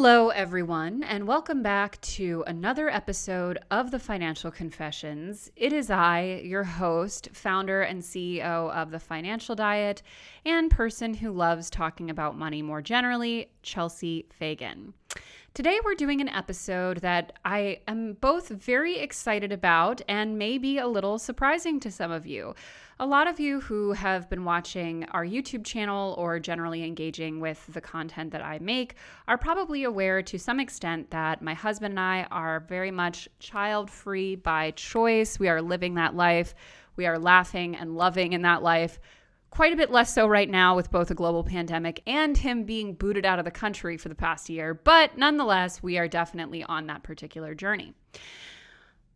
Hello, everyone, and welcome back to another episode of the Financial Confessions. It is I, your host, founder and CEO of The Financial Diet, and person who loves talking about money more generally, Chelsea Fagan. Today, we're doing an episode that I am both very excited about and maybe a little surprising to some of you. A lot of you who have been watching our YouTube channel or generally engaging with the content that I make are probably aware to some extent that my husband and I are very much child-free by choice. We are living that life. We are laughing and loving in that life. Quite a bit less so right now with both a global pandemic and him being booted out of the country for the past year. But nonetheless, we are definitely on that particular journey.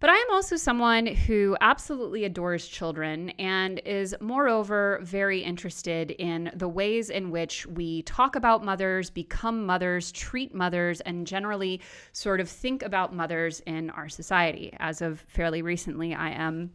But I am also someone who absolutely adores children and is moreover very interested in the ways in which we talk about mothers, become mothers, treat mothers, and generally sort of think about mothers in our society. As of fairly recently, I am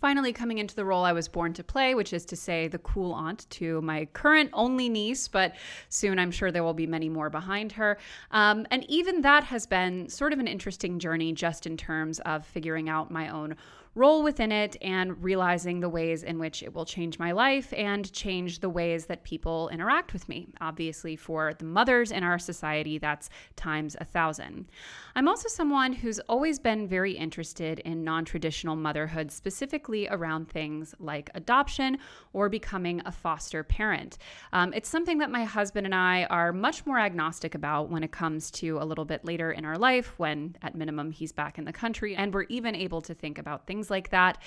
finally coming into the role I was born to play, which is to say the cool aunt to my current only niece, but soon I'm sure there will be many more behind her. And even that has been sort of an interesting journey just in terms of figuring out my own role within it and realizing the ways in which it will change my life and change the ways that people interact with me. Obviously, for the mothers in our society, that's times 1,000. I'm also someone who's always been very interested in non-traditional motherhood, specifically around things like adoption or becoming a foster parent. It's something that my husband and I are much more agnostic about when it comes to a little bit later in our life, when at minimum he's back in the country and we're even able to think about things like that.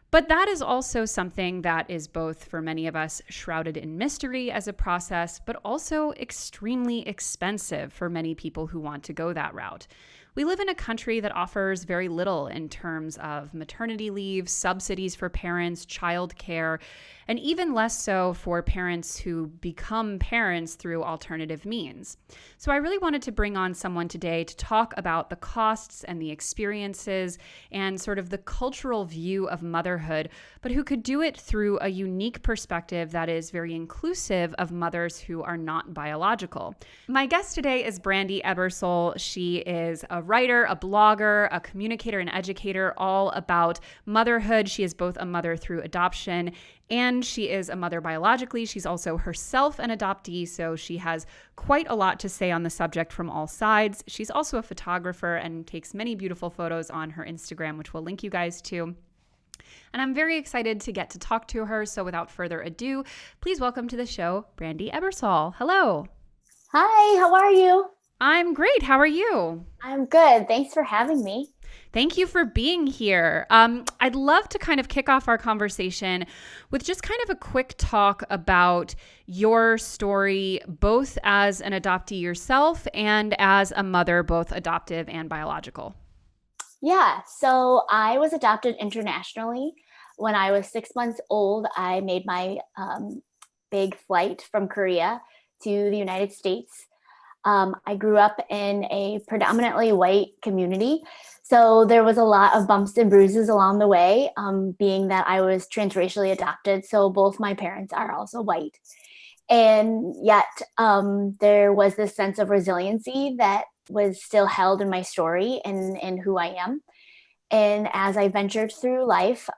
But that is also something that is both for many of us shrouded in mystery as a process, but also extremely expensive for many people who want to go that route. We live in a country that offers very little in terms of maternity leave, subsidies for parents, childcare, and even less so for parents who become parents through alternative means. So I really wanted to bring on someone today to talk about the costs and the experiences and sort of the cultural view of motherhood, but who could do it through a unique perspective that is very inclusive of mothers who are not biological. My guest today is Brandi Ebersole. She is a writer, a blogger, a communicator, and educator all about motherhood. She is both a mother through adoption and she is a mother biologically. She's also herself an adoptee, so she has quite a lot to say on the subject from all sides. She's also a photographer and takes many beautiful photos on her Instagram, which we'll link you guys to. And I'm very excited to get to talk to her. So without further ado, please welcome to the show, Brandi Ebersole. Hello. Hi, how are you? I'm great. How are you? I'm good. Thanks for having me. Thank you for being here. I'd love to kind of kick off our conversation with just kind of a quick talk about your story, both as an adoptee yourself and as a mother, both adoptive and biological. Yeah, so I was adopted internationally. When I was 6 months old, I made my big flight from Korea to the United States. I grew up in a predominantly white community, so there was a lot of bumps and bruises along the way, being that I was transracially adopted. So both my parents are also white. And yet there was this sense of resiliency that was still held in my story and who I am. And as I ventured through life,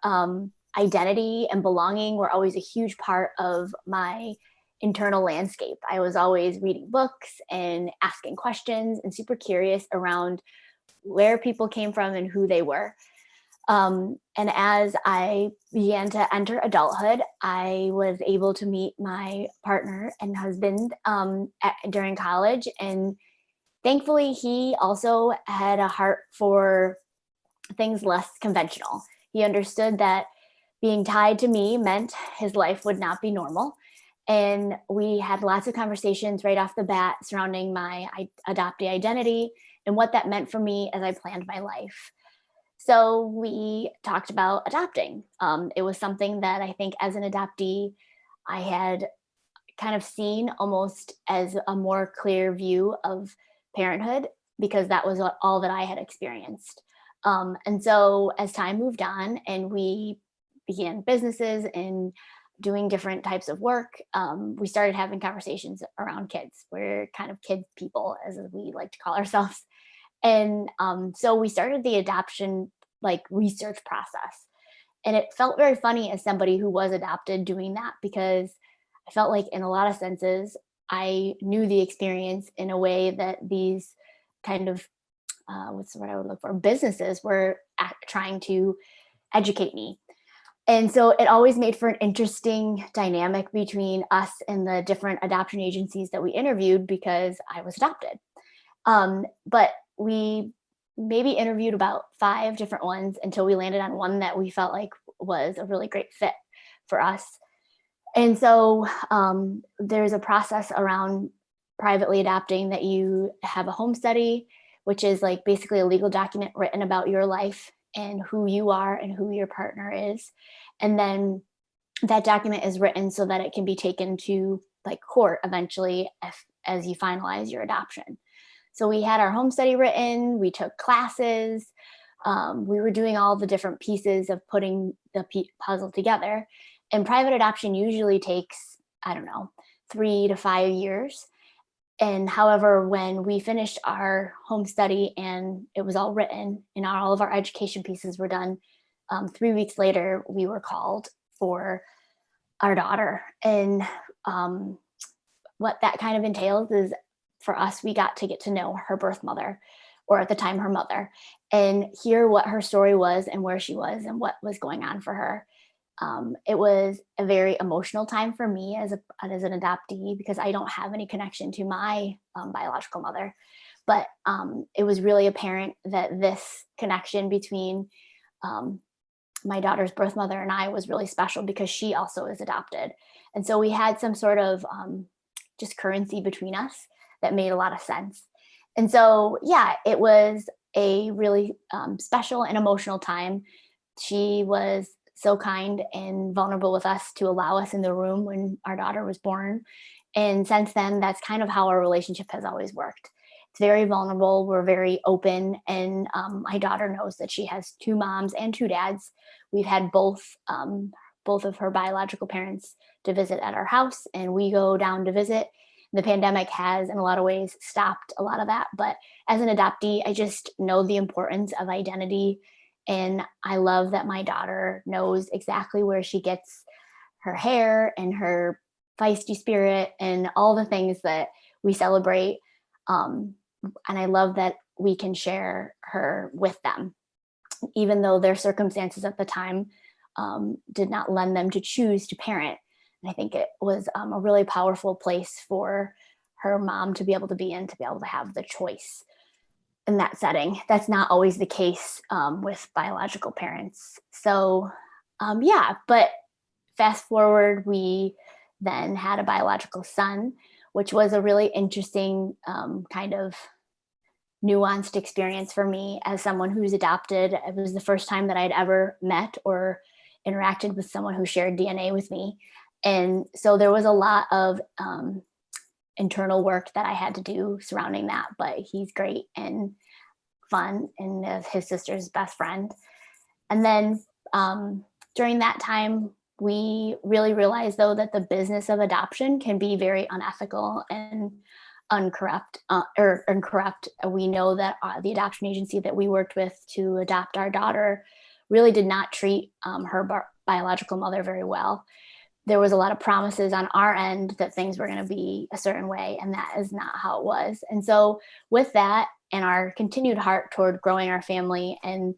identity and belonging were always a huge part of my internal landscape. I was always reading books and asking questions and super curious around where people came from and who they were. And as I began to enter adulthood, I was able to meet my partner and husband during college. And thankfully, he also had a heart for things less conventional. He understood that being tied to me meant his life would not be normal. And we had lots of conversations right off the bat surrounding my adoptee identity and what that meant for me as I planned my life. So we talked about adopting. It was something that I think as an adoptee, I had kind of seen almost as a more clear view of parenthood because that was all that I had experienced. And so as time moved on and we began businesses and doing different types of work, we started having conversations around kids. We're kind of kid people, as we like to call ourselves. And so we started the adoption like research process. And it felt very funny as somebody who was adopted doing that, because I felt like in a lot of senses, I knew the experience in a way that these kind of, what's the word I would look for, businesses were trying to educate me. And so it always made for an interesting dynamic between us and the different adoption agencies that we interviewed, because I was adopted. But we maybe interviewed about 5 different ones until we landed on one that we felt like was a really great fit for us. And so there's a process around privately adopting that you have a home study, which is like basically a legal document written about your life and who you are and who your partner is. And then that document is written so that it can be taken to like court eventually as you finalize your adoption. So we had our home study written, we took classes, we were doing all the different pieces of putting the puzzle together. And private adoption usually takes, I don't know, 3 to 5 years. And however, when we finished our home study and it was all written and all of our education pieces were done, 3 weeks later, we were called for our daughter. And what that kind of entails is, for us, we got to get to know her birth mother, or at the time, her mother, and hear what her story was and where she was and what was going on for her. It was a very emotional time for me as an adoptee, because I don't have any connection to my biological mother. But it was really apparent that this connection between my daughter's birth mother and I was really special, because she also is adopted. And so we had some sort of just currency between us that made a lot of sense. And so, yeah, it was a really special and emotional time. She was so kind and vulnerable with us to allow us in the room when our daughter was born. And since then, that's kind of how our relationship has always worked. It's very vulnerable. We're very open. And my daughter knows that she has 2 moms and 2 dads. We've had both of her biological parents to visit at our house, and we go down to visit. The pandemic has, in a lot of ways, stopped a lot of that. But as an adoptee, I just know the importance of identity. And I love that my daughter knows exactly where she gets her hair and her feisty spirit and all the things that we celebrate. And I love that we can share her with them, even though their circumstances at the time did not lend them to choose to parent. And I think it was a really powerful place for her mom to be able to be in, to be able to have the choice in that setting. That's not always the case with biological parents. So, yeah, but fast forward, we then had a biological son, which was a really interesting kind of nuanced experience for me as someone who's adopted. It was the first time that I'd ever met or interacted with someone who shared DNA with me. And so there was a lot of internal work that I had to do surrounding that, but he's great and fun, and his sister's best friend. And then during that time, we really realized, though, that the business of adoption can be very unethical and incorrupt. We know that the adoption agency that we worked with to adopt our daughter really did not treat her biological mother very well. There was a lot of promises on our end that things were going to be a certain way, and that is not how it was. And so with that and our continued heart toward growing our family and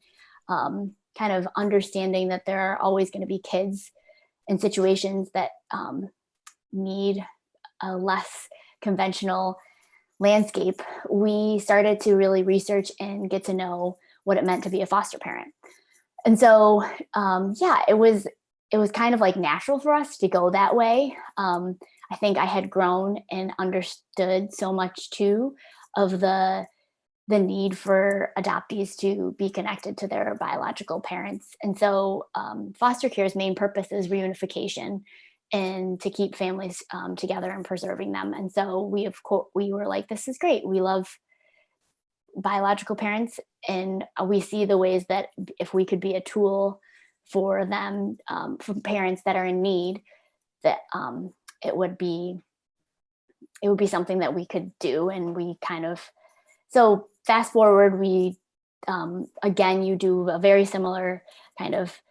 kind of understanding that there are always going to be kids in situations that need a less conventional landscape, we started to really research and get to know what it meant to be a foster parent. And so, yeah, it was kind of like natural for us to go that way. I think I had grown and understood so much too of the need for adoptees to be connected to their biological parents. And so foster care's main purpose is reunification and to keep families together and preserving them. And so we were like, this is great. We love biological parents, and we see the ways that if we could be a tool for them, for parents that are in need, that it would be something that we could do. And we kind of, so fast forward, we again, you do a very similar kind of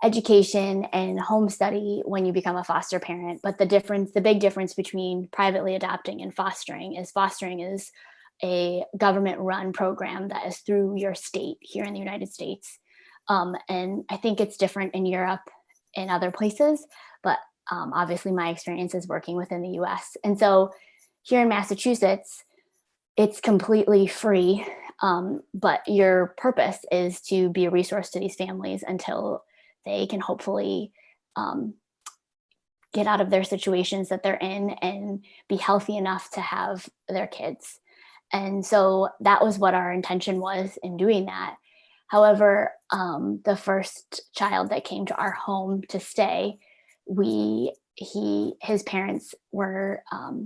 education and home study when you become a foster parent. But the big difference between privately adopting and fostering is a government run program that is through your state here in the United States. And I think it's different in Europe and other places, but obviously my experience is working within the US. And so here in Massachusetts, it's completely free, but your purpose is to be a resource to these families until they can hopefully get out of their situations that they're in and be healthy enough to have their kids. And so that was what our intention was in doing that. However, the first child that came to our home to stay, his parents were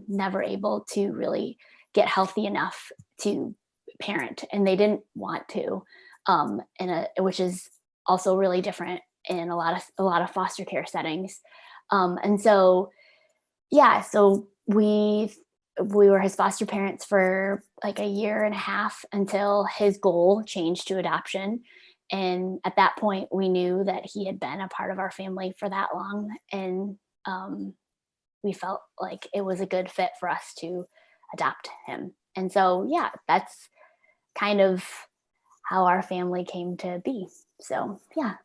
never able to really get healthy enough to parent, and they didn't want to, which is also really different in a lot of foster care settings. And so, yeah, so we were his foster parents for like a year and a half until his goal changed to adoption. And at that point, we knew that he had been a part of our family for that long. And we felt like it was a good fit for us to adopt him. And so, yeah, that's kind of how our family came to be. So, yeah.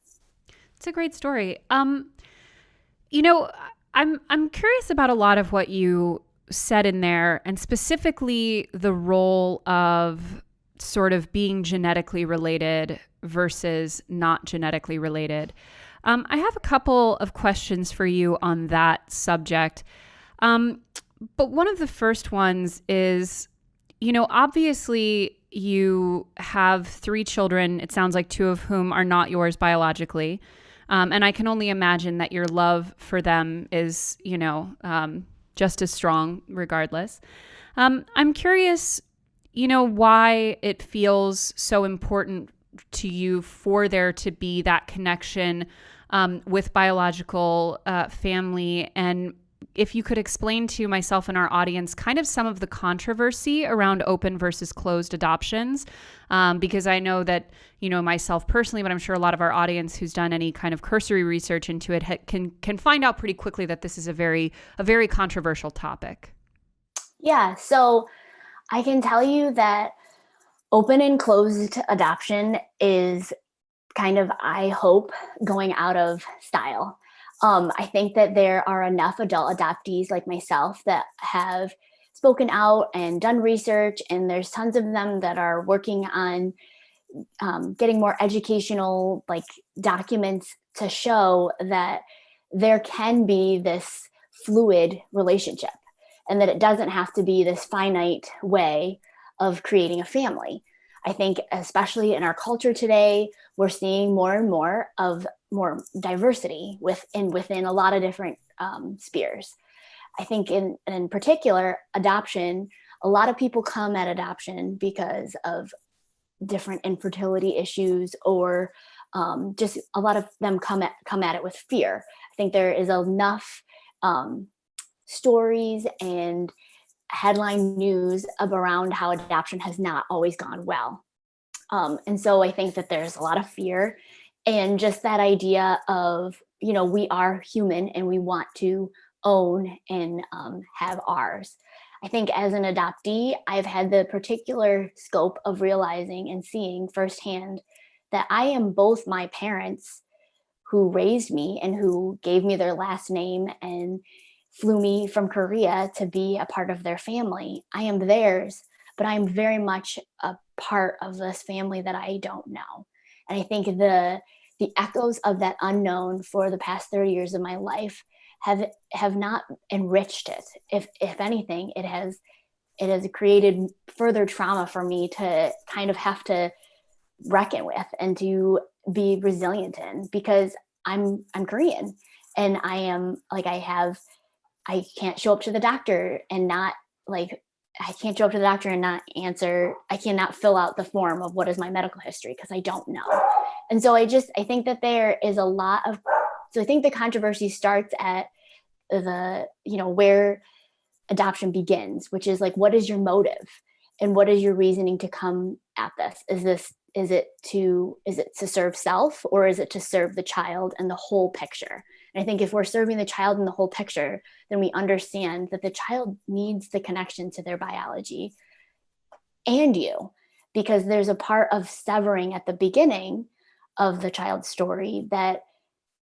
It's a great story. You know, I'm curious about a lot of what you said in there, and specifically the role of sort of being genetically related versus not genetically related. I have a couple of questions for you on that subject. But one of the first ones is, you know, obviously you have 3 children. It sounds like 2 of whom are not yours biologically. And I can only imagine that your love for them is, you know, just as strong regardless. I'm curious, you know, why it feels so important to you for there to be that connection with biological family, and if you could explain to myself and our audience kind of some of the controversy around open versus closed adoptions, because I know that, you know, myself personally, but I'm sure a lot of our audience who's done any kind of cursory research into it can find out pretty quickly that this is a very controversial topic. Yeah, so I can tell you that open and closed adoption is kind of, I hope, going out of style. I think that there are enough adult adoptees like myself that have spoken out and done research, and there's tons of them that are working on getting more educational like documents to show that there can be this fluid relationship and that it doesn't have to be this finite way of creating a family. I think especially in our culture today, we're seeing more and more of more diversity within a lot of different spheres. I think in particular, adoption, a lot of people come at adoption because of different infertility issues, or just a lot of them come at it with fear. I think there is enough stories and headline news around how adoption has not always gone well. And so I think that there's a lot of fear, and just that idea of, you know, we are human and we want to own and have ours. I think as an adoptee, I've had the particular scope of realizing and seeing firsthand that I am both my parents who raised me and who gave me their last name and flew me from Korea to be a part of their family. I am theirs, but I'm very much a part of this family that I don't know. And I think the echoes of that unknown for the past 30 years of my life have not enriched it. If anything, it has created further trauma for me to kind of have to reckon with and to be resilient in, because I'm Korean, and I am like, I can't show up to the doctor and not like, I can't show up to the doctor and not answer. I cannot fill out the form of what is my medical history because I don't know. And so I think that there is a lot of, so I think the controversy starts at where adoption begins, which is like, what is your motive and what is your reasoning to come at this? Is it to serve self, or is it to serve the child and the whole picture? And I think if we're serving the child in the whole picture, then we understand that the child needs the connection to their biology and you, because there's a part of severing at the beginning of the child's story that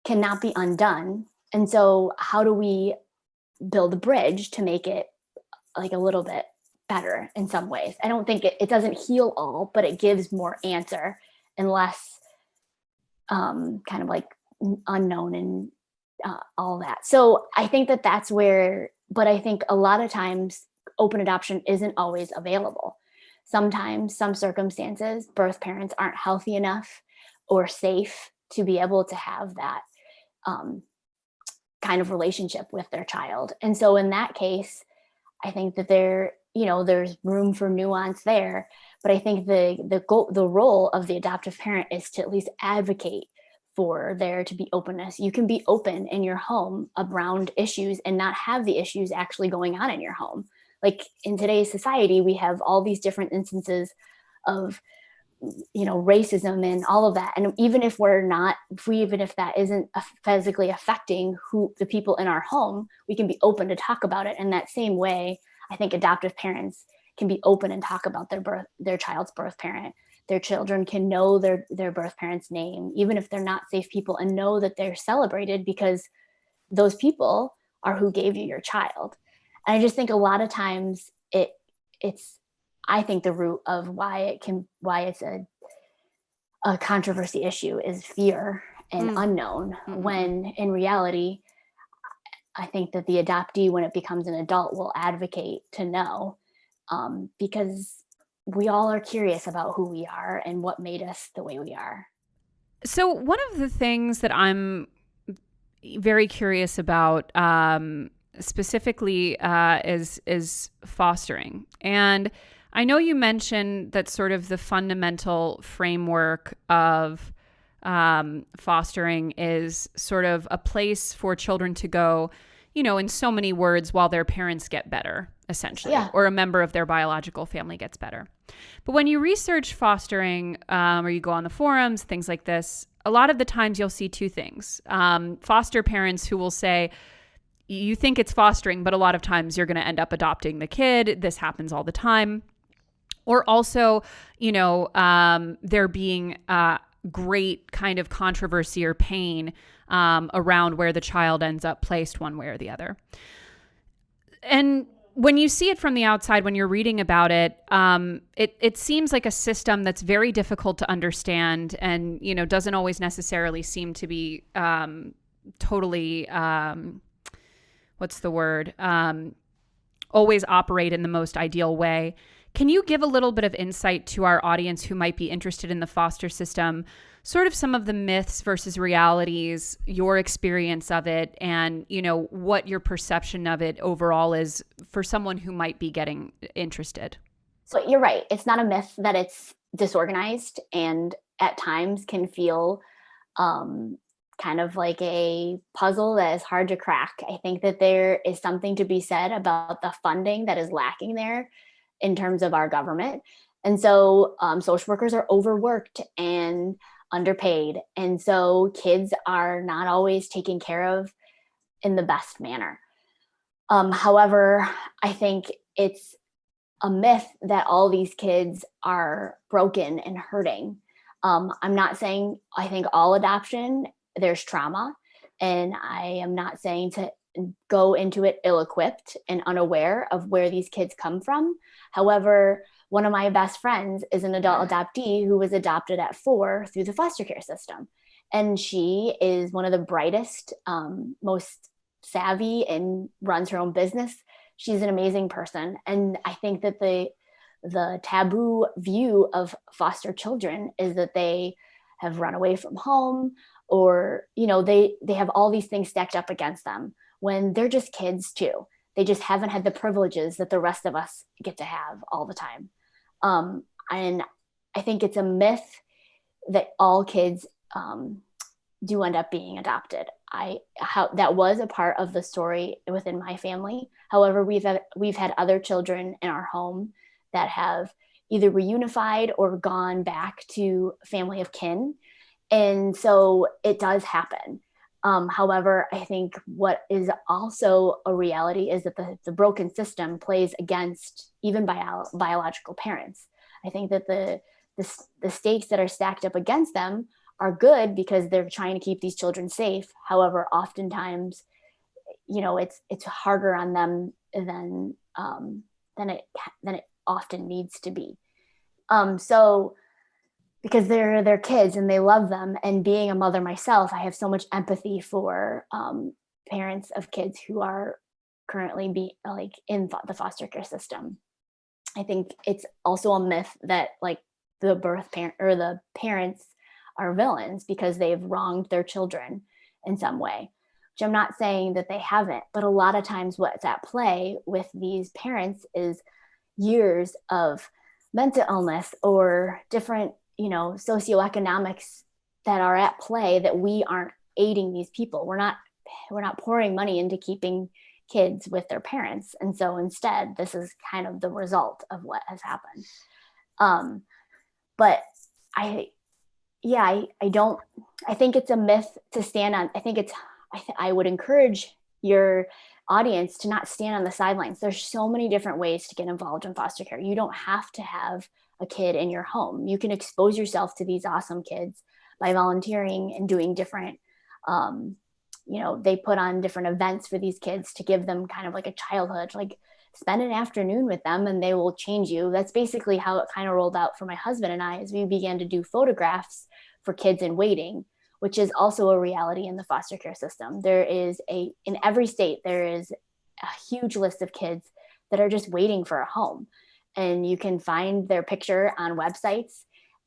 cannot be undone. And so how do we build a bridge to make it like a little bit better in some ways? I don't think it doesn't heal all, but it gives more answer and less kind of like unknown and all that. So I think that's where, but I think a lot of times open adoption isn't always available. Sometimes, some circumstances, birth parents aren't healthy enough or safe to be able to have that kind of relationship with their child. And so in that case, I think that there's room for nuance there. But I think the role of the adoptive parent is to at least advocate for there to be openness. You can be open in your home around issues and not have the issues actually going on in your home. Like in today's society, we have all these different instances of racism and all of that. And even if that isn't physically affecting the people in our home, we can be open to talk about it. In that same way, I think adoptive parents can be open and talk about their child's birth parent. Their children can know their birth parent's name, even if they're not safe people, and know that they're celebrated because those people are who gave you your child. And I just think a lot of times it's I think the root of why it's a controversy issue is fear and unknown, mm-hmm. when in reality, I think that the adoptee, when it becomes an adult, will advocate to know, because we all are curious about who we are and what made us the way we are. So one of the things that I'm very curious about specifically is fostering. And I know you mentioned that sort of the fundamental framework of fostering is sort of a place for children to go, in so many words, while their parents get better, essentially, yeah. Or a member of their biological family gets better. But when you research fostering, or you go on the forums, things like this, a lot of the times you'll see two things. Foster parents who will say, you think it's fostering, but a lot of times you're going to end up adopting the kid. This happens all the time. Or also, there being great kind of controversy or pain around where the child ends up placed one way or the other. And when you see it from the outside, when you're reading about it, it seems like a system that's very difficult to understand and, doesn't always necessarily seem to be totally, always operate in the most ideal way. Can you give a little bit of insight to our audience who might be interested in the foster system, sort of some of the myths versus realities, your experience of it, and, what your perception of it overall is for someone who might be getting interested? So you're right. It's not a myth that it's disorganized and at times can feel kind of like a puzzle that is hard to crack. I think that there is something to be said about the funding that is lacking there in terms of our government. And so social workers are overworked and underpaid. And so kids are not always taken care of in the best manner. However, I think it's a myth that all these kids are broken and hurting. I'm not saying I think all adoption, there's trauma, and I am not saying to go into it ill-equipped and unaware of where these kids come from. However, one of my best friends is an adult adoptee who was adopted at 4 through the foster care system. And she is one of the brightest, most savvy, and runs her own business. She's an amazing person. And I think that the taboo view of foster children is that they have run away from home, or, they have all these things stacked up against them when they're just kids too. They just haven't had the privileges that the rest of us get to have all the time. And I think it's a myth that all kids do end up being adopted. that was a part of the story within my family. However, we've had other children in our home that have either reunified or gone back to family of kin. And so it does happen. However, I think what is also a reality is that the broken system plays against even biological parents. I think that the stakes that are stacked up against them are good because they're trying to keep these children safe. However, oftentimes, it's harder on them than it often needs to be. So because they're kids and they love them. And being a mother myself, I have so much empathy for parents of kids who are currently in the foster care system. I think it's also a myth that like the birth parent or the parents are villains because they've wronged their children in some way, which I'm not saying that they haven't, but a lot of times what's at play with these parents is years of mental illness or different socioeconomics that are at play that we aren't aiding these people. We're not pouring money into keeping kids with their parents. And so instead, this is kind of the result of what has happened. But I think it's a myth to stand on. I would encourage your audience to not stand on the sidelines. There's so many different ways to get involved in foster care. You don't have to have a kid in your home. You can expose yourself to these awesome kids by volunteering and doing different, they put on different events for these kids to give them kind of like a childhood, like spend an afternoon with them and they will change you. That's basically how it kind of rolled out for my husband and I as we began to do photographs for kids in waiting, which is also a reality in the foster care system. In every state, there is a huge list of kids that are just waiting for a home. And you can find their picture on websites.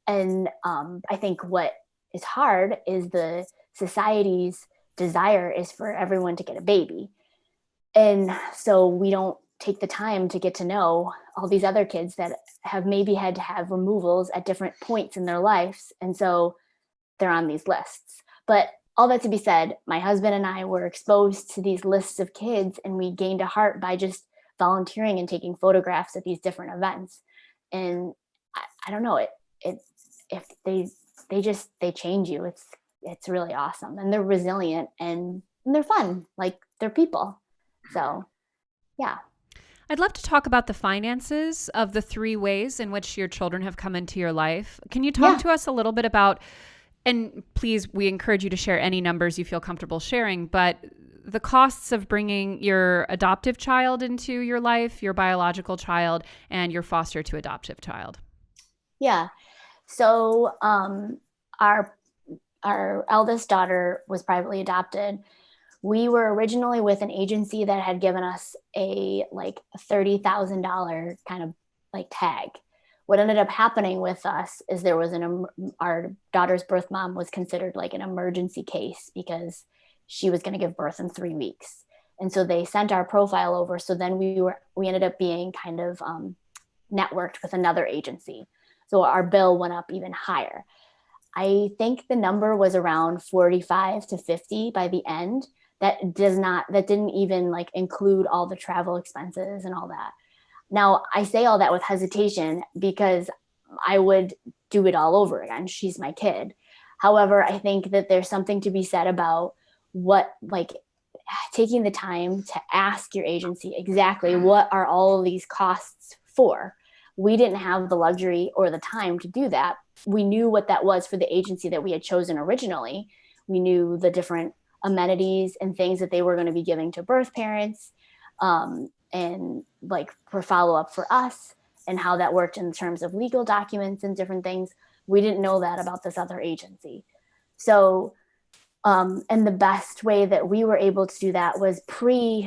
And I think what is hard is the society's desire is for everyone to get a baby. And so we don't take the time to get to know all these other kids that have maybe had to have removals at different points in their lives. And so they're on these lists. But all that to be said, my husband and I were exposed to these lists of kids and we gained a heart by just volunteering and taking photographs at these different events. And I don't know, if they change you. It's really awesome. And they're resilient and they're fun. Like they're people. So yeah. I'd love to talk about the finances of the 3 ways in which your children have come into your life. Can you talk to us a little bit about, and please, we encourage you to share any numbers you feel comfortable sharing, but the costs of bringing your adoptive child into your life, your biological child, and your foster to adoptive child? Yeah. So our eldest daughter was privately adopted. We were originally with an agency that had given us a like $30,000 kind of like tag. What ended up happening with us is there was our daughter's birth mom was considered like an emergency case because she was going to give birth in 3 weeks. And so they sent our profile over. So then we ended up being kind of networked with another agency. So our bill went up even higher. I think the number was around 45 to 50 by the end. That didn't even like include all the travel expenses and all that. Now I say all that with hesitation because I would do it all over again. She's my kid. However, I think that there's something to be said about taking the time to ask your agency exactly what are all of these costs for. We didn't have the luxury or the time to do that. We knew what that was for the agency that we had chosen originally. We knew the different amenities and things that they were going to be giving to birth parents, and like for follow-up for us and how that worked in terms of legal documents and different things. We didn't know that about this other agency. So, and the best way that we were able to do that was pre-adopting.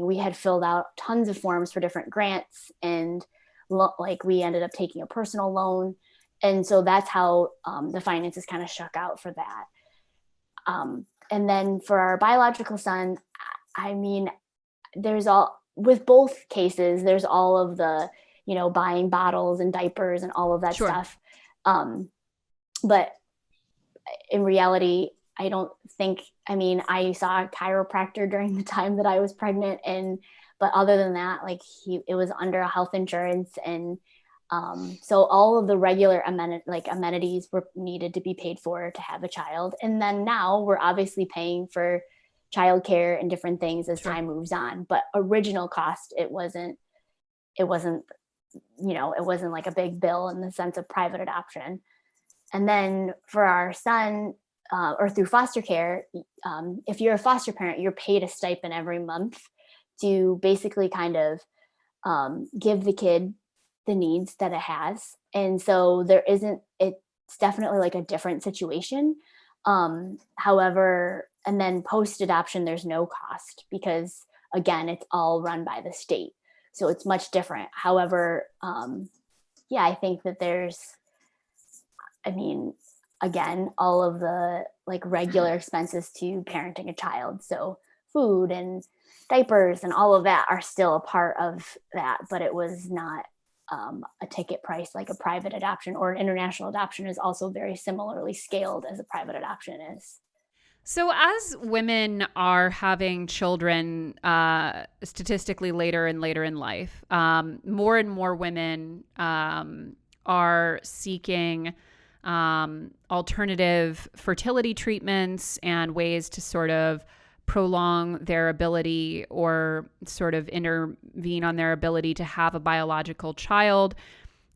We had filled out tons of forms for different grants and we ended up taking a personal loan. And so that's how the finances kind of shook out for that. And then for our biological son, I mean, with both cases, there's all of the, buying bottles and diapers and all of that Sure. stuff. But in reality, I don't think, I mean, I saw a chiropractor during the time that I was pregnant, but other than that, like it was under a health insurance, and so all of the regular amenities were needed to be paid for to have a child. And then now we're obviously paying for childcare and different things as time moves on. But original cost, it wasn't, it wasn't like a big bill in the sense of private adoption. And then for our son, or through foster care, if you're a foster parent, you're paid a stipend every month to basically kind of give the kid the needs that it has. And so it's definitely like a different situation. However, and then post adoption, there's no cost because, again, it's all run by the state. So it's much different. However, yeah, I think that again, all of the like regular expenses to parenting a child. So food and diapers and all of that are still a part of that, but it was not a ticket price like a private adoption, or an international adoption is also very similarly scaled as a private adoption is. So as women are having children statistically later and later in life, more and more women are seeking alternative fertility treatments and ways to sort of prolong their ability or sort of intervene on their ability to have a biological child.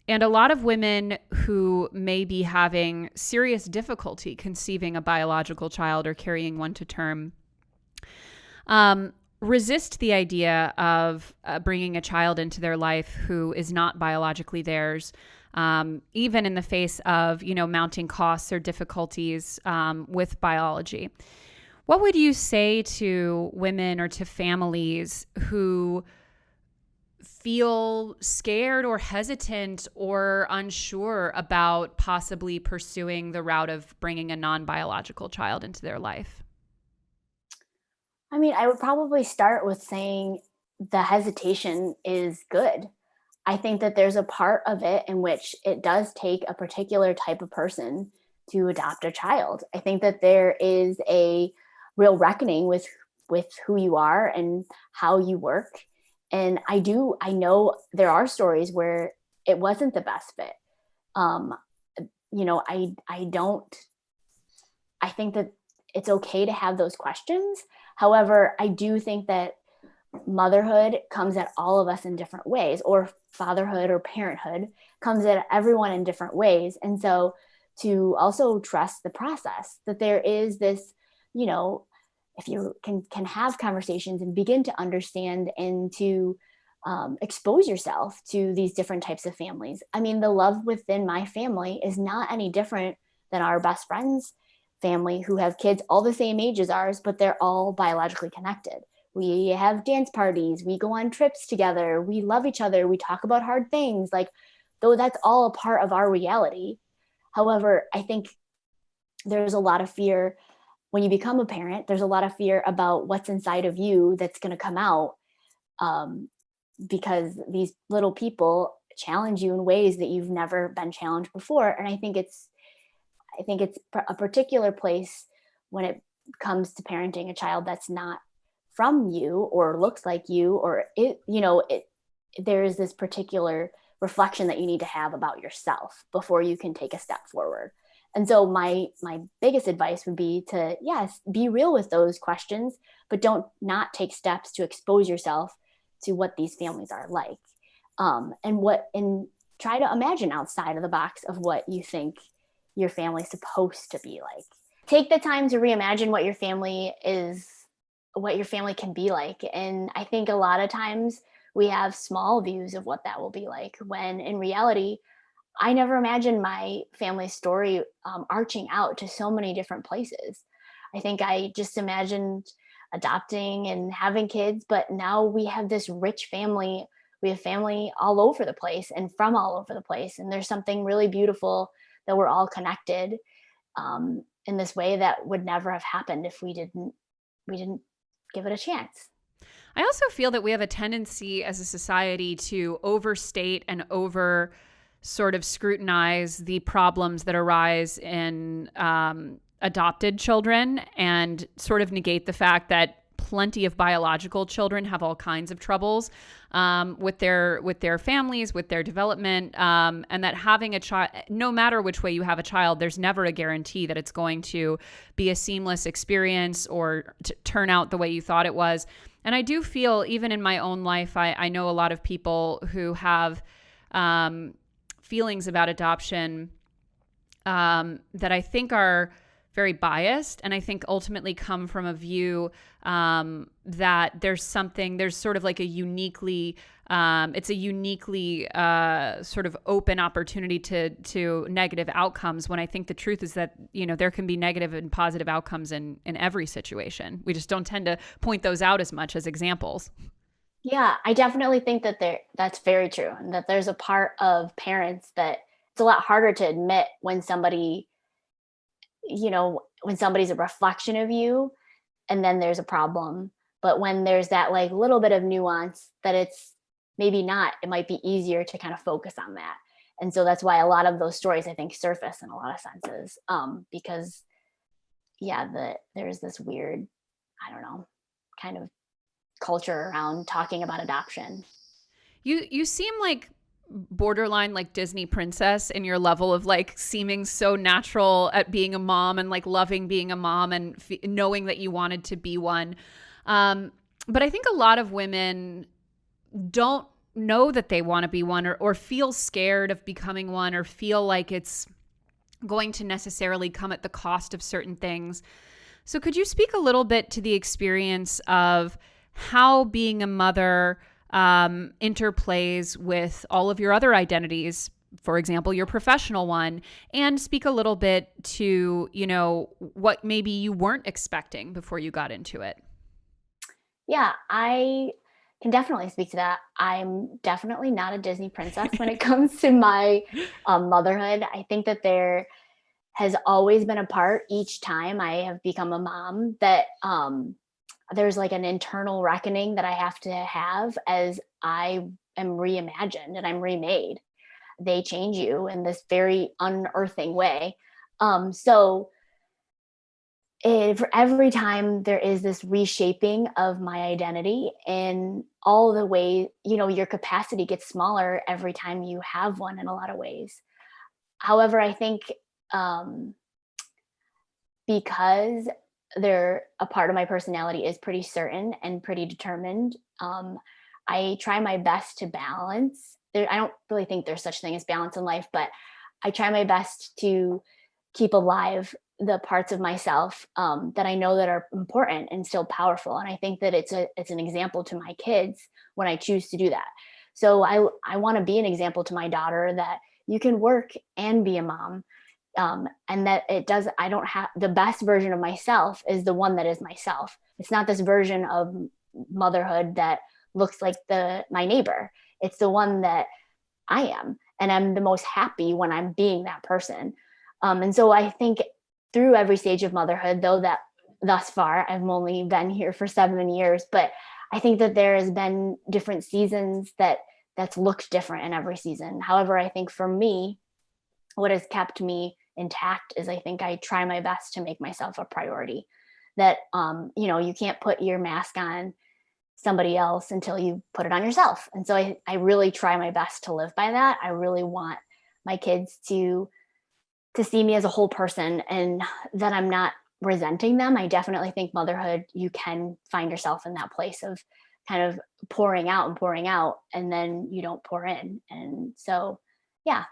And a lot of women who may be having serious difficulty conceiving a biological child or carrying one to term resist the idea of bringing a child into their life who is not biologically theirs, even in the face of, mounting costs or difficulties with biology. What would you say to women or to families who feel scared or hesitant or unsure about possibly pursuing the route of bringing a non-biological child into their life? I mean, I would probably start with saying the hesitation is good. I think that there's a part of it in which it does take a particular type of person to adopt a child. I think that there is a real reckoning with who you are and how you work. And I know there are stories where it wasn't the best fit. I think that it's okay to have those questions. However, I do think that motherhood comes at all of us in different ways, or fatherhood or parenthood comes at everyone in different ways. And so to also trust the process, that there is this, if you can have conversations and begin to understand and to expose yourself to these different types of families. I mean, the love within my family is not any different than our best friends' family who have kids all the same age as ours, but they're all biologically connected. We have dance parties, we go on trips together, we love each other, we talk about hard things, like, though that's all a part of our reality. However, I think there's a lot of fear when you become a parent. There's a lot of fear about what's inside of you that's going to come out, because these little people challenge you in ways that you've never been challenged before. And I think it's a particular place when it comes to parenting a child that's not from you or looks like you, or there is this particular reflection that you need to have about yourself before you can take a step forward. And so my biggest advice would be to, yes, be real with those questions, but don't not take steps to expose yourself to what these families are like. And try to imagine outside of the box of what you think your family's supposed to be like. Take the time to reimagine what your family can be like. And I think a lot of times we have small views of what that will be like, when in reality, I never imagined my family story arching out to so many different places. I think I just imagined adopting and having kids, but now we have this rich family. We have family all over the place and from all over the place. And there's something really beautiful that we're all connected in this way that would never have happened if we didn't give it a chance. I also feel that we have a tendency as a society to overstate and over sort of scrutinize the problems that arise in adopted children and sort of negate the fact that plenty of biological children have all kinds of troubles with their families, with their development, and that having a child, no matter which way you have a child, there's never a guarantee that it's going to be a seamless experience or turn out the way you thought it was. And I do feel, even in my own life, I know a lot of people who have feelings about adoption that I think are very biased, and I think ultimately come from a view that there's sort of like a uniquely, it's a uniquely sort of open opportunity to negative outcomes, when I think the truth is that, there can be negative and positive outcomes in every situation. We just don't tend to point those out as much as examples. Yeah, I definitely think that that's very true, and that there's a part of parents that it's a lot harder to admit when somebody's a reflection of you, and then there's a problem. But when there's that like little bit of nuance that it's maybe not, it might be easier to kind of focus on that. And so that's why a lot of those stories, I think, surface in a lot of senses, because there's this weird, I don't know, kind of culture around talking about adoption. You seem like borderline like Disney princess in your level of like seeming so natural at being a mom and like loving being a mom and knowing that you wanted to be one. But I think a lot of women don't know that they want to be one, or feel scared of becoming one, or feel like it's going to necessarily come at the cost of certain things. So could you speak a little bit to the experience of how being a mother interplays with all of your other identities, for example, your professional one, and speak a little bit to, what maybe you weren't expecting before you got into it? Yeah, I can definitely speak to that. I'm definitely not a Disney princess when it comes to my motherhood. I think that there has always been a part each time I have become a mom that there's like an internal reckoning that I have to have as I am reimagined and I'm remade. They change you in this very unearthing way. So for every time there is this reshaping of my identity in all the ways, your capacity gets smaller every time you have one in a lot of ways. However, I think because a part of my personality is pretty certain and pretty determined, I try my best to balance. I don't really think there's such thing as balance in life, but I try my best to keep alive the parts of myself that I know that are important and still powerful. And I think that it's an example to my kids when I choose to do that. So I want to be an example to my daughter that you can work and be a mom. And that I don't have the best version of myself is the one that is myself. It's not this version of motherhood that looks like my neighbor. It's the one that I am. And I'm the most happy when I'm being that person. And so I think through every stage of motherhood, though that thus far, I've only been here for 7 years, but I think that there has been different seasons that's looked different in every season. However, I think for me, what has kept me intact is I think I try my best to make myself a priority. That you can't put your mask on somebody else until you put it on yourself. And so I really try my best to live by that. I really want my kids to see me as a whole person, and that I'm not resenting them. I definitely think motherhood, you can find yourself in that place of kind of pouring out, and then you don't pour in. And so, yeah.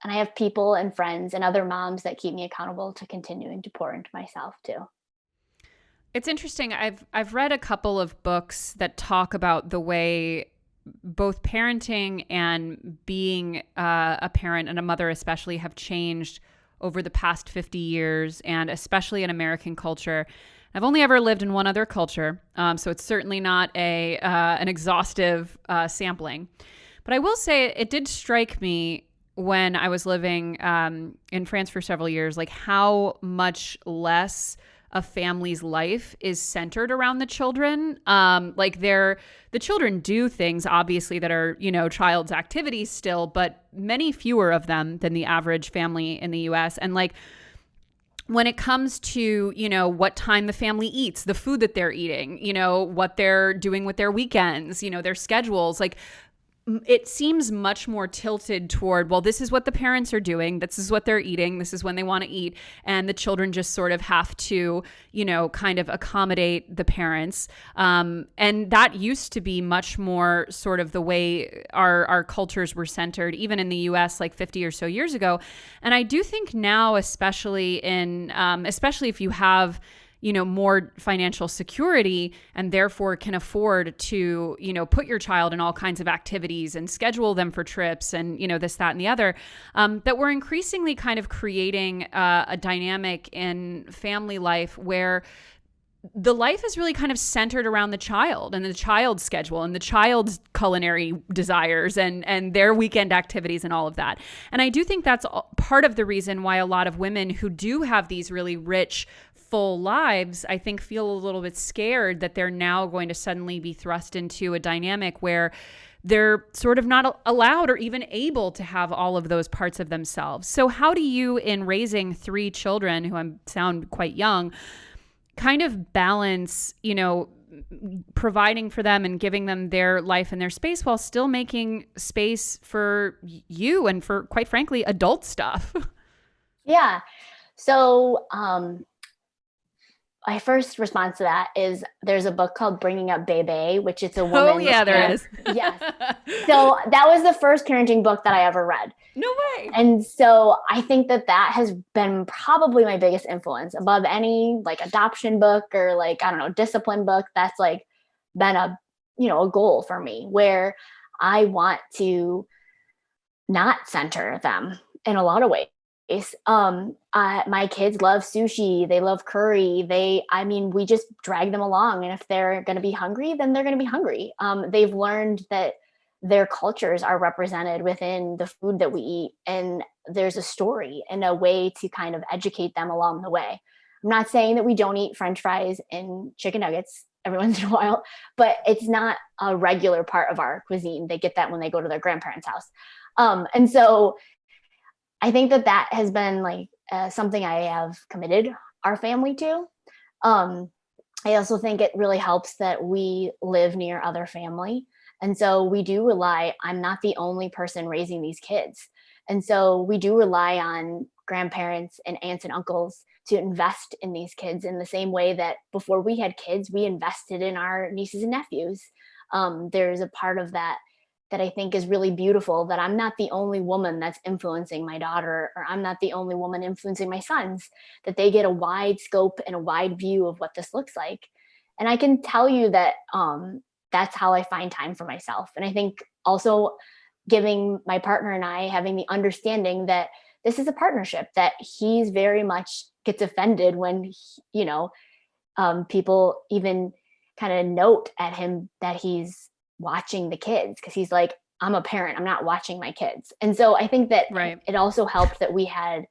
And I have people and friends and other moms that keep me accountable to continuing to pour into myself too. It's interesting. I've read a couple of books that talk about the way both parenting and being a parent and a mother especially have changed over the past 50 years, and especially in American culture. I've only ever lived in one other culture, so it's certainly not an exhaustive sampling. But I will say it did strike me when I was living in France for several years, like how much less a family's life is centered around the children. The children do things obviously that are, child's activities still, but many fewer of them than the average family in the US. And like when it comes to, what time the family eats, the food that they're eating, what they're doing with their weekends, their schedules, like it seems much more tilted toward, well, this is what the parents are doing. This is what they're eating. This is when they want to eat. And the children just sort of have to, kind of accommodate the parents. And that used to be much more sort of the way our cultures were centered, even in the US like 50 or so years ago. And I do think now, especially if you have more financial security and therefore can afford to, put your child in all kinds of activities and schedule them for trips and, this, that, and the other, that we're increasingly kind of creating a dynamic in family life where the life is really kind of centered around the child and the child's schedule and the child's culinary desires and their weekend activities and all of that. And I do think that's part of the reason why a lot of women who do have these really rich, full lives, I think, feel a little bit scared that they're now going to suddenly be thrust into a dynamic where they're sort of not allowed or even able to have all of those parts of themselves. So how do you, in raising 3 children who sound quite young, kind of balance, providing for them and giving them their life and their space while still making space for you and for, quite frankly, adult stuff? Yeah. So, my first response to that is there's a book called Bringing Up Bebe, which is a woman. Oh, yeah, there is. Yes. So that was the first parenting book that I ever read. No way. And so I think that has been probably my biggest influence above any like adoption book or like, I don't know, discipline book. That's like been a goal for me where I want to not center them in a lot of ways. My kids love sushi. They love curry. We just drag them along. And if they're going to be hungry, then they're going to be hungry. They've learned that their cultures are represented within the food that we eat. And there's a story and a way to kind of educate them along the way. I'm not saying that we don't eat French fries and chicken nuggets every once in a while, but it's not a regular part of our cuisine. They get that when they go to their grandparents' house. And so I think that has been like something I have committed our family to. I also think it really helps that we live near other family. And so we do rely, I'm not the only person raising these kids. And so we do rely on grandparents and aunts and uncles to invest in these kids in the same way that before we had kids, we invested in our nieces and nephews. There's a part of that I think is really beautiful, that I'm not the only woman that's influencing my daughter, or I'm not the only woman influencing my sons, that they get a wide scope and a wide view of what this looks like. And I can tell you that that's how I find time for myself. And I think also giving my partner and I having the understanding that this is a partnership, that he's very much gets offended when, people even kind of note at him that he's watching the kids, because he's like, I'm a parent, I'm not watching my kids. And so I think that It also helped that we had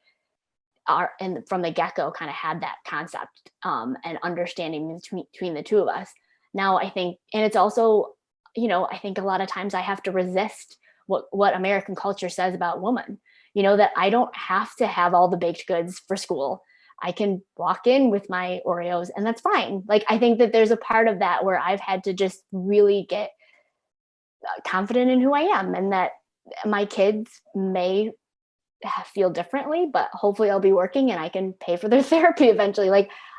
from the get-go kind of had that concept and understanding between the two of us. Now I think, and it's also, I think a lot of times I have to resist what American culture says about women, that I don't have to have all the baked goods for school. I can walk in with my Oreos and that's fine. Like, I think that there's a part of that where I've had to just really get confident in who I am, and that my kids may feel differently, but hopefully I'll be working and I can pay for their therapy eventually.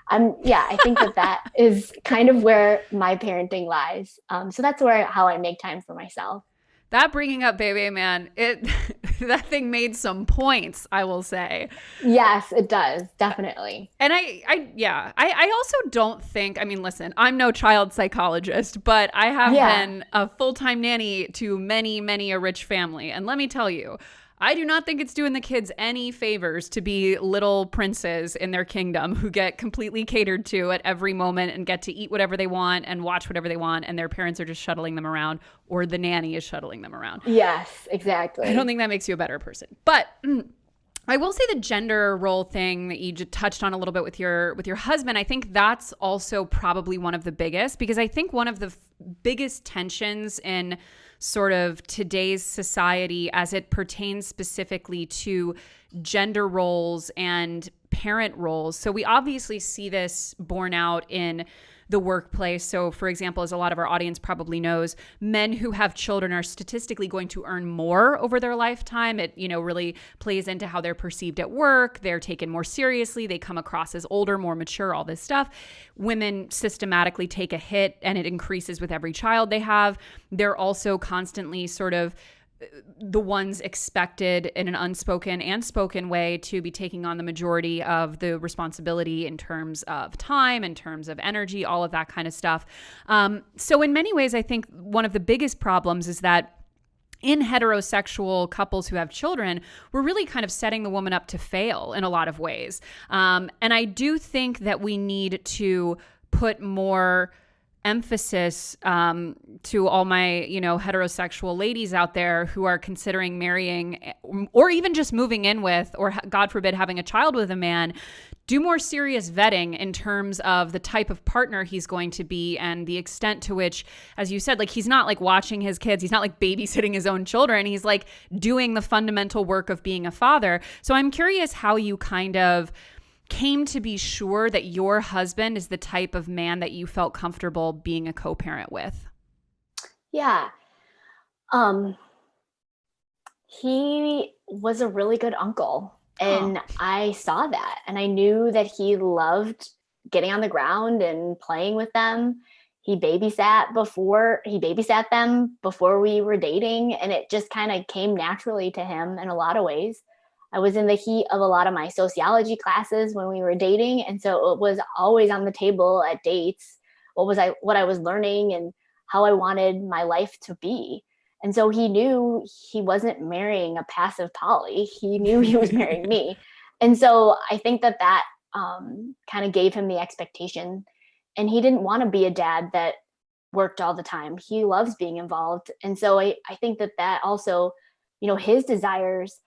I think that is kind of where my parenting lies. So that's how I make time for myself. That Bringing Up Bebe, man, that thing made some points, I will say. Yes, it does. Definitely. And I also don't think, listen, I'm no child psychologist, but I have been a full-time nanny to many, many a rich family. And let me tell you, I do not think it's doing the kids any favors to be little princes in their kingdom who get completely catered to at every moment and get to eat whatever they want and watch whatever they want, and their parents are just shuttling them around, or the nanny is shuttling them around. Yes, exactly. I don't think that makes you a better person. But I will say the gender role thing that you just touched on a little bit with your husband, I think that's also probably one of the biggest, because I think one of the biggest tensions in sort of today's society as it pertains specifically to gender roles and parent roles. So we obviously see this borne out in the workplace. So for example, as a lot of our audience probably knows, men who have children are statistically going to earn more over their lifetime. It, really plays into how they're perceived at work. They're taken more seriously. They come across as older, more mature, all this stuff. Women systematically take a hit, and it increases with every child they have. They're also constantly sort of the ones expected in an unspoken and spoken way to be taking on the majority of the responsibility in terms of time, in terms of energy, all of that kind of stuff. So in many ways, I think one of the biggest problems is that in heterosexual couples who have children, we're really kind of setting the woman up to fail in a lot of ways. And I do think that we need to put more emphasis to all my, heterosexual ladies out there who are considering marrying or even just moving in with, or God forbid, having a child with a man. Do more serious vetting in terms of the type of partner he's going to be and the extent to which, as you said, like he's not like watching his kids. He's not like babysitting his own children. He's like doing the fundamental work of being a father. So I'm curious how you kind of came to be sure that your husband is the type of man that you felt comfortable being a co-parent with. Yeah. He was a really good uncle, and I saw that, and I knew that he loved getting on the ground and playing with them. He babysat them before we were dating, and it just kind of came naturally to him in a lot of ways. I was in the heat of a lot of my sociology classes when we were dating. And so it was always on the table at dates. What I was learning and how I wanted my life to be. And so he knew he wasn't marrying a passive poly. He knew he was marrying me. And so I think that kind of gave him the expectation. And he didn't want to be a dad that worked all the time. He loves being involved. And so I think that also, his desires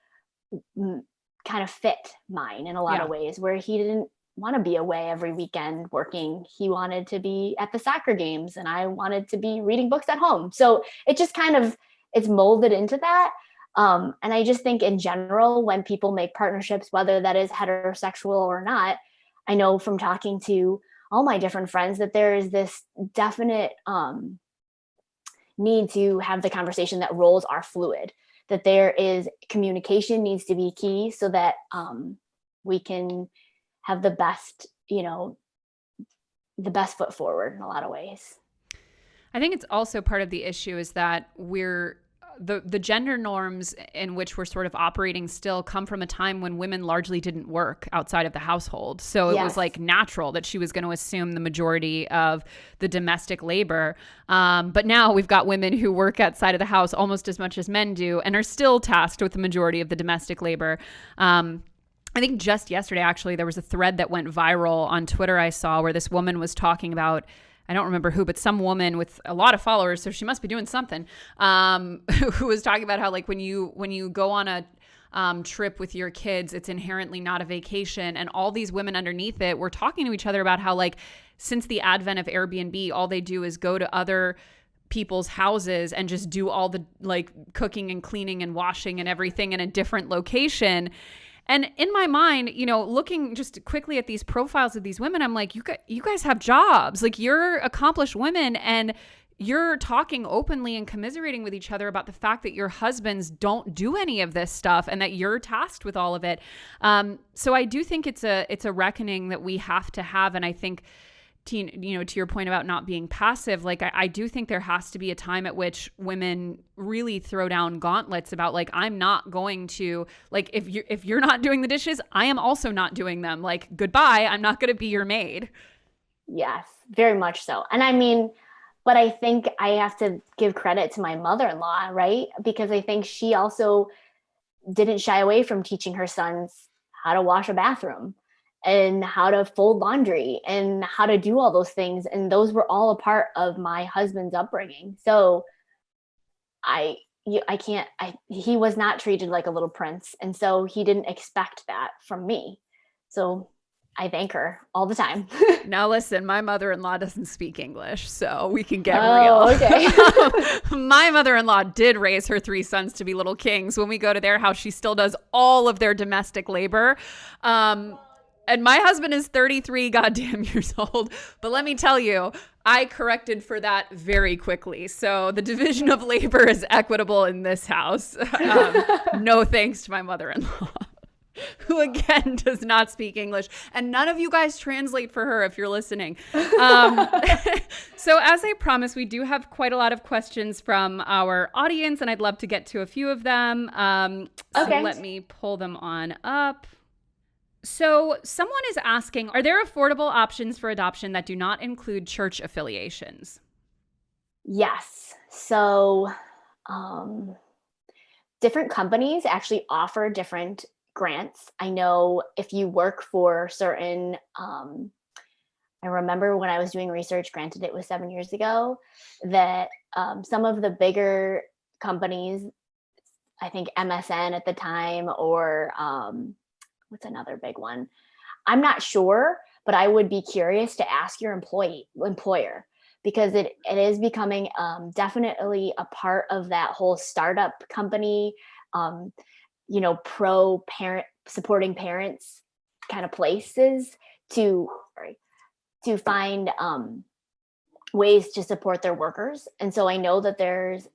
kind of fit mine in a lot of ways, where he didn't want to be away every weekend working. He wanted to be at the soccer games, and I wanted to be reading books at home. So it just kind of, it's molded into that. And I just think in general, when people make partnerships, whether that is heterosexual or not, I know from talking to all my different friends that there is this definite need to have the conversation that roles are fluid, that there is communication needs to be key so that we can have the best foot forward in a lot of ways. I think it's also part of the issue is that we're the gender norms in which we're sort of operating still come from a time when women largely didn't work outside of the household. So it was like natural that she was going to assume the majority of the domestic labor. But now we've got women who work outside of the house almost as much as men do and are still tasked with the majority of the domestic labor. I think just yesterday, actually, there was a thread that went viral on Twitter I saw where this woman was talking about, I don't remember who, but some woman with a lot of followers, so she must be doing something, who was talking about how like when you go on a trip with your kids, it's inherently not a vacation. And all these women underneath it were talking to each other about how like since the advent of Airbnb, all they do is go to other people's houses and just do all the like cooking and cleaning and washing and everything in a different location. And in my mind, looking just quickly at these profiles of these women, I'm like, you guys have jobs. Like you're accomplished women and you're talking openly and commiserating with each other about the fact that your husbands don't do any of this stuff and that you're tasked with all of it. So I do think it's a reckoning that we have to have. And I think, to your point about not being passive, like I do think there has to be a time at which women really throw down gauntlets about like, I'm not going to, like, if you're not doing the dishes, I am also not doing them. Like, goodbye, I'm not going to be your maid. Yes, very much so. And I mean, but I think I have to give credit to my mother-in-law, right? Because I think she also didn't shy away from teaching her sons how to wash a bathroom and how to fold laundry and how to do all those things. And those were all a part of my husband's upbringing. So he was not treated like a little prince. And so he didn't expect that from me. So I thank her all the time. Now listen, my mother-in-law doesn't speak English, so we can get real. Okay. My mother-in-law did raise her 3 sons to be little kings. When we go to their house, she still does all of their domestic labor. And my husband is 33 goddamn years old. But let me tell you, I corrected for that very quickly. So the division of labor is equitable in this house. No thanks to my mother-in-law, who again does not speak English. And none of you guys translate for her if you're listening. So as I promised, we do have quite a lot of questions from our audience, and I'd love to get to a few of them. So let me pull them on up. So someone is asking, are there affordable options for adoption that do not include church affiliations? Yes. So different companies actually offer different grants. I know if you work for certain, I remember when I was doing research, granted it was 7 years ago, that some of the bigger companies, I think MSN at the time, or what's another big one? I'm not sure, but I would be curious to ask your employer, because it is becoming definitely a part of that whole startup company, pro parent, supporting parents kind of places to find ways to support their workers. And so I know that there's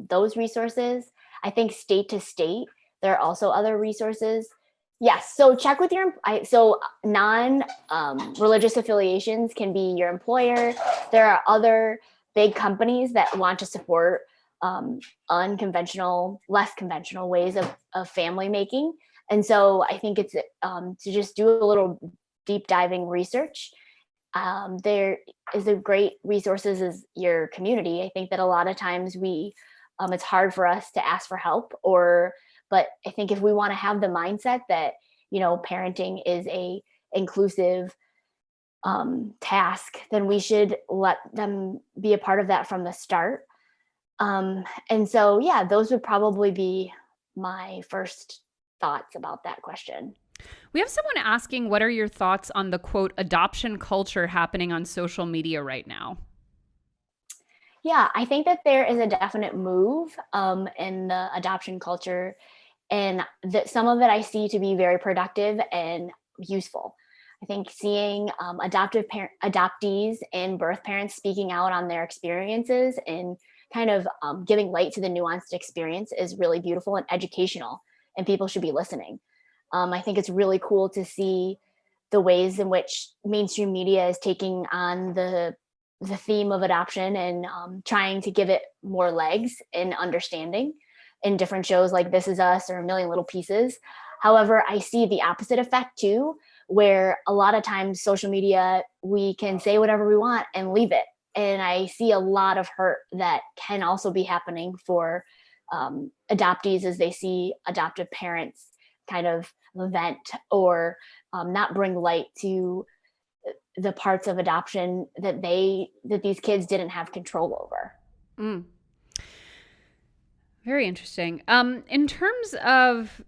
those resources. I think state to state, there are also other resources. Yes. So check with non-religious affiliations can be your employer. There are other big companies that want to support unconventional, less conventional ways of family making. And so I think it's to just do a little deep diving research. There is a great resources as your community. I think that a lot of times it's hard for us to ask for help, but I think if we want to have the mindset that, parenting is a inclusive task, then we should let them be a part of that from the start. And so, yeah, those would probably be my first thoughts about that question. We have someone asking, what are your thoughts on the quote adoption culture happening on social media right now? Yeah, I think that there is a definite move in the adoption culture, and that some of it I see to be very productive and useful. I think seeing adoptees and birth parents speaking out on their experiences and kind of giving light to the nuanced experience is really beautiful and educational, and people should be listening. I think it's really cool to see the ways in which mainstream media is taking on the theme of adoption and trying to give it more legs and understanding in different shows like This Is Us or A Million Little Pieces. However, I see the opposite effect too, where a lot of times social media, we can say whatever we want and leave it. And I see a lot of hurt that can also be happening for adoptees as they see adoptive parents kind of vent or not bring light to the parts of adoption that these kids didn't have control over. Mm. Very interesting. In terms of,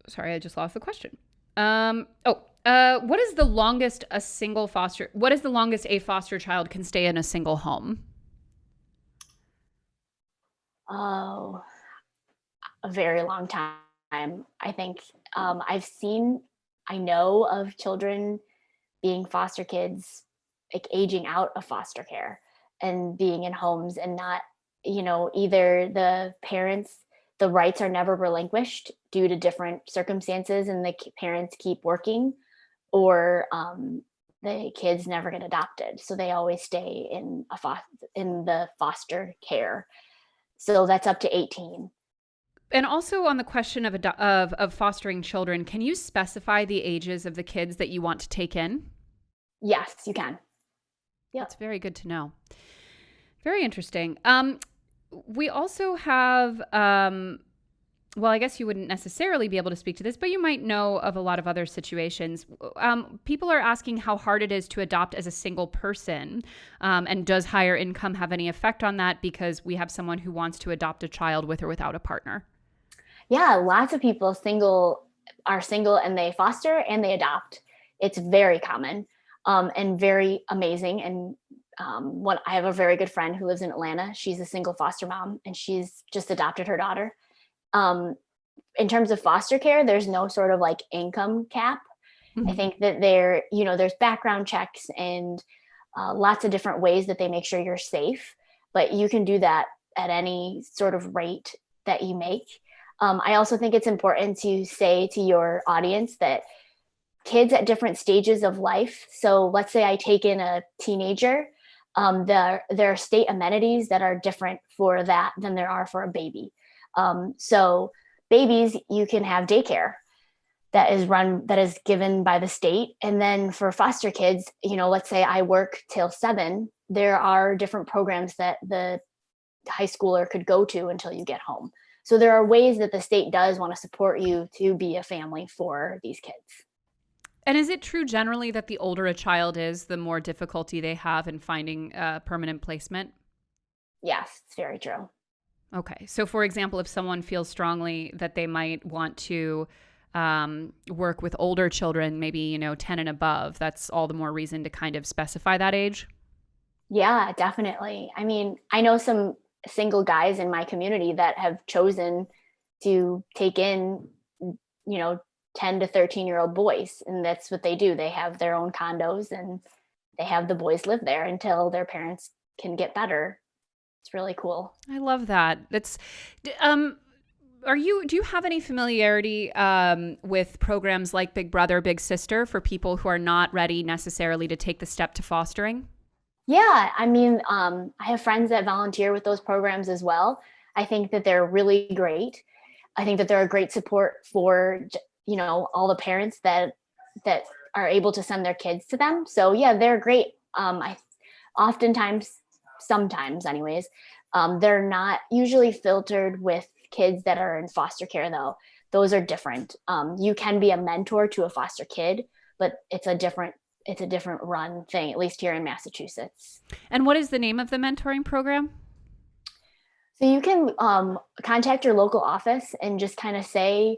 sorry, I just lost the question. What is the longest a foster child can stay in a single home? Oh, a very long time. I think I know of children being foster kids, like aging out of foster care and being in homes and not, either the parents, the rights are never relinquished due to different circumstances and the parents keep working, or the kids never get adopted. So they always stay in the foster care. So that's up to 18. And also on the question of fostering children, can you specify the ages of the kids that you want to take in? Yes, you can. Yeah, that's very good to know. Very interesting. We also have, well, I guess you wouldn't necessarily be able to speak to this, but you might know of a lot of other situations. People are asking how hard it is to adopt as a single person, and does higher income have any effect on that? Because we have someone who wants to adopt a child with or without a partner. Yeah, lots of people are single and they foster and they adopt. It's very common and very amazing. And I have a very good friend who lives in Atlanta. She's a single foster mom and she's just adopted her daughter. In terms of foster care, there's no sort of like income cap. I think that there's background checks and lots of different ways that they make sure you're safe, but you can do that at any sort of rate that you make. I also think it's important to say to your audience that kids at different stages of life. So let's say I take in a teenager. There are state amenities that are different for that than there are for a baby. So babies, you can have daycare that is given by the state. And then for foster kids, let's say I work till 7, there are different programs that the high schooler could go to until you get home. So there are ways that the state does want to support you to be a family for these kids. And is it true generally that the older a child is, the more difficulty they have in finding a permanent placement? Yes, it's very true. Okay. So, for example, if someone feels strongly that they might want to work with older children, maybe, 10 and above, that's all the more reason to kind of specify that age? Yeah, definitely. I mean, I know some single guys in my community that have chosen to take in, 10 to 13-year-old boys. And that's what they do. They have their own condos and they have the boys live there until their parents can get better. It's really cool. I love that. That's, do you have any familiarity with programs like Big Brother, Big Sister for people who are not ready necessarily to take the step to fostering? Yeah, I mean, I have friends that volunteer with those programs as well. I think that they're really great. I think that they're a great support for, all the parents that are able to send their kids to them. So yeah, they're great. Sometimes anyways, they're not usually filtered with kids that are in foster care though. Those are different. You can be a mentor to a foster kid, but it's a different run thing, at least here in Massachusetts. And what is the name of the mentoring program? So you can contact your local office and just kind of say,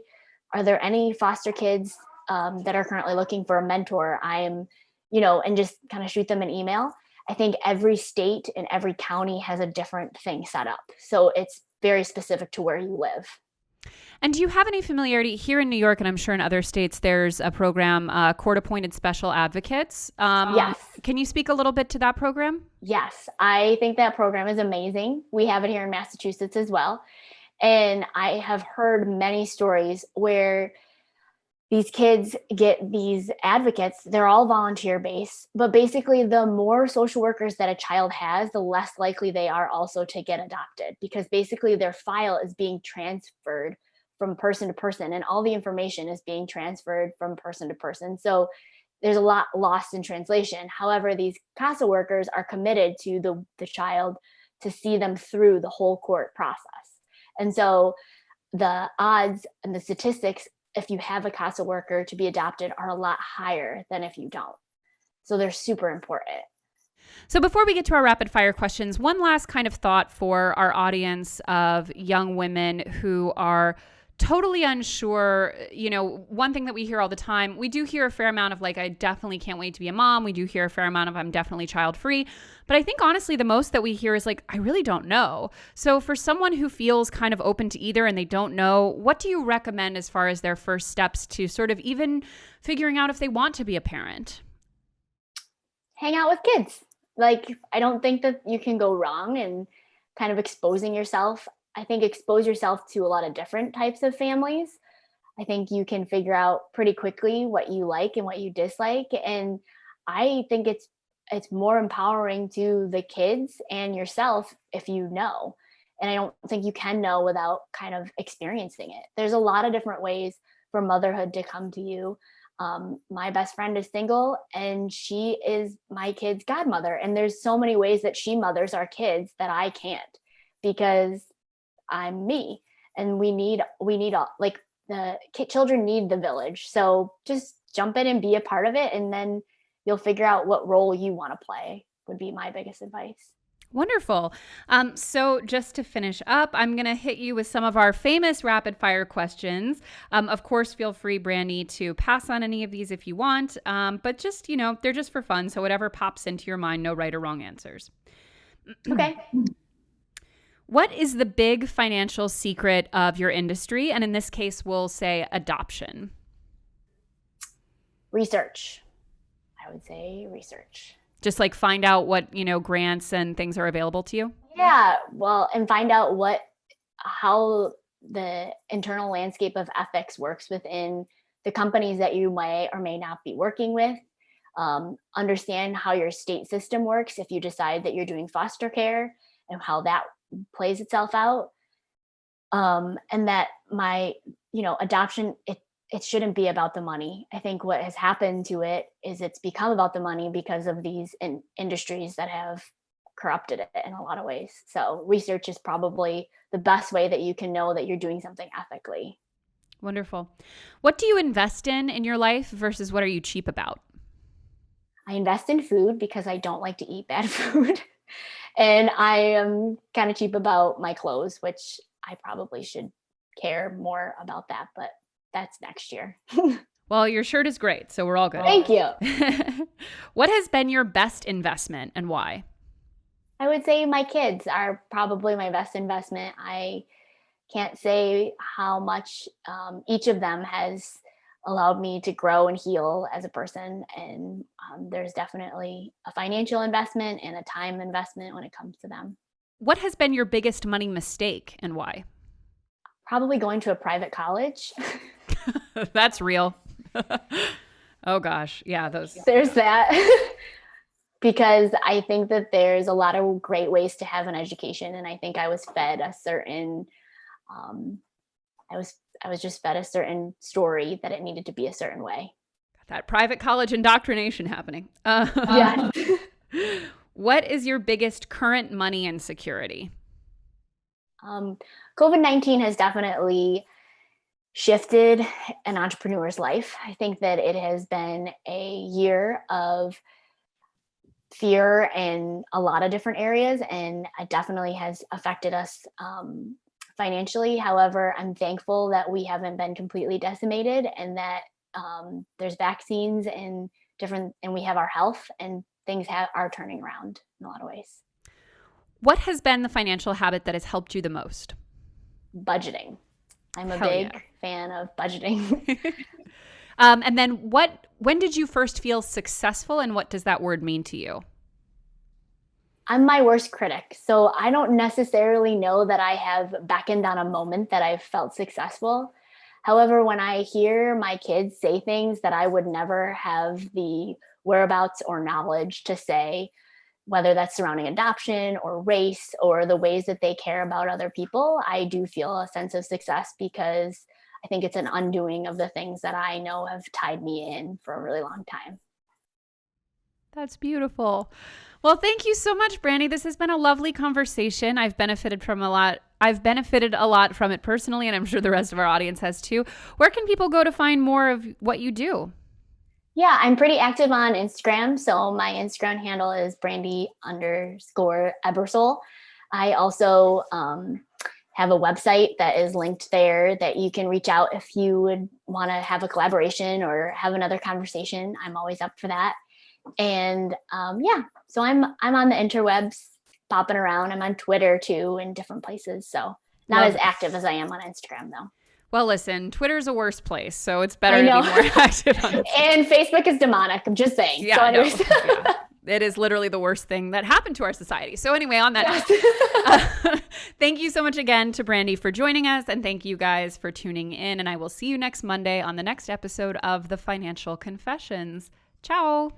are there any foster kids that are currently looking for a mentor? And just kind of shoot them an email. I think every state and every county has a different thing set up. So it's very specific to where you live. And do you have any familiarity here in New York, and I'm sure in other states, there's a program, court-appointed special advocates. Yes. Can you speak a little bit to that program? Yes, I think that program is amazing. We have it here in Massachusetts as well. And I have heard many stories where these kids get these advocates. They're all volunteer based, but basically the more social workers that a child has, the less likely they are also to get adopted, because basically their file is being transferred from person to person and all the information is being transferred from person to person. So there's a lot lost in translation. However, these CASA workers are committed to the child to see them through the whole court process. And so the odds and the statistics, if you have a CASA worker to be adopted, are a lot higher than if you don't. So they're super important. So before we get to our rapid fire questions, one last kind of thought for our audience of young women who are totally unsure. One thing that we hear all the time, we do hear a fair amount of I definitely can't wait to be a mom. We do hear a fair amount of I'm definitely child free. But I think honestly, the most that we hear is I really don't know. So for someone who feels kind of open to either and they don't know, what do you recommend as far as their first steps to sort of even figuring out if they want to be a parent? Hang out with kids. I don't think that you can go wrong in kind of exposing yourself. I think expose yourself to a lot of different types of families. I think you can figure out pretty quickly what you like and what you dislike. And I think it's more empowering to the kids and yourself if you know. And I don't think you can know without kind of experiencing it. There's a lot of different ways for motherhood to come to you. My best friend is single and she is my kid's godmother. And there's so many ways that she mothers our kids that I can't, because I'm me, and we need all, the children need the village. So just jump in and be a part of it. And then you'll figure out what role you want to play would be my biggest advice. Wonderful. So just to finish up, I'm going to hit you with some of our famous rapid fire questions. Of course, feel free, Brandi, to pass on any of these if you want. But just, they're just for fun. So whatever pops into your mind, no right or wrong answers. Okay. What is the big financial secret of your industry? And in this case, we'll say adoption. Research. I would say research. Just like find out what, grants and things are available to you? Yeah, well, and find out how the internal landscape of ethics works within the companies that you may or may not be working with. Understand how your state system works if you decide that you're doing foster care and how that plays itself out. And that adoption, it shouldn't be about the money. I think what has happened to it is it's become about the money because of these industries that have corrupted it in a lot of ways. So research is probably the best way that you can know that you're doing something ethically. Wonderful. What do you invest in your life versus what are you cheap about? I invest in food because I don't like to eat bad food. And I am kind of cheap about my clothes, which I probably should care more about that, but that's next year. Well, your shirt is great, so we're all good. Thank you. What has been your best investment and why? I would say my kids are probably my best investment. I can't say how much each of them has allowed me to grow and heal as a person. And there's definitely a financial investment and a time investment when it comes to them. What has been your biggest money mistake and why? Probably going to a private college. That's real. Oh gosh. Yeah, There's that. Because I think that there's a lot of great ways to have an education. And I think I was fed a certain, I was just fed a certain story that it needed to be a certain way. That private college indoctrination happening. Yeah. What is your biggest current money insecurity? COVID-19 has definitely shifted an entrepreneur's life. I think that it has been a year of fear in a lot of different areas, and it definitely has affected us financially. However, I'm thankful that we haven't been completely decimated, and that there's vaccines and we have our health, and things are turning around in a lot of ways. What has been the financial habit that has helped you the most? Budgeting. I'm a big fan of budgeting. And then when did you first feel successful, and what does that word mean to you? I'm my worst critic. So I don't necessarily know that I have beckoned on a moment that I've felt successful. However, when I hear my kids say things that I would never have the whereabouts or knowledge to say, whether that's surrounding adoption or race or the ways that they care about other people, I do feel a sense of success, because I think it's an undoing of the things that I know have tied me in for a really long time. That's beautiful. Well, thank you so much, Brandi. This has been a lovely conversation. I've benefited a lot from it personally, and I'm sure the rest of our audience has too. Where can people go to find more of what you do? Yeah, I'm pretty active on Instagram. So my Instagram handle is Brandi_Ebersole. I also have a website that is linked there that you can reach out if you would want to have a collaboration or have another conversation. I'm always up for that. And so I'm on the interwebs popping around. I'm on Twitter too, in different places. So not as active as I am on Instagram though. Well, listen, Twitter's a worse place, so it's better to be more active on it. And Facebook is demonic. I'm just saying. Yeah, so anyways. Yeah. It is literally the worst thing that happened to our society. So anyway, on that, thank you so much again to Brandi for joining us, and thank you guys for tuning in. And I will see you next Monday on the next episode of The Financial Confessions. Ciao.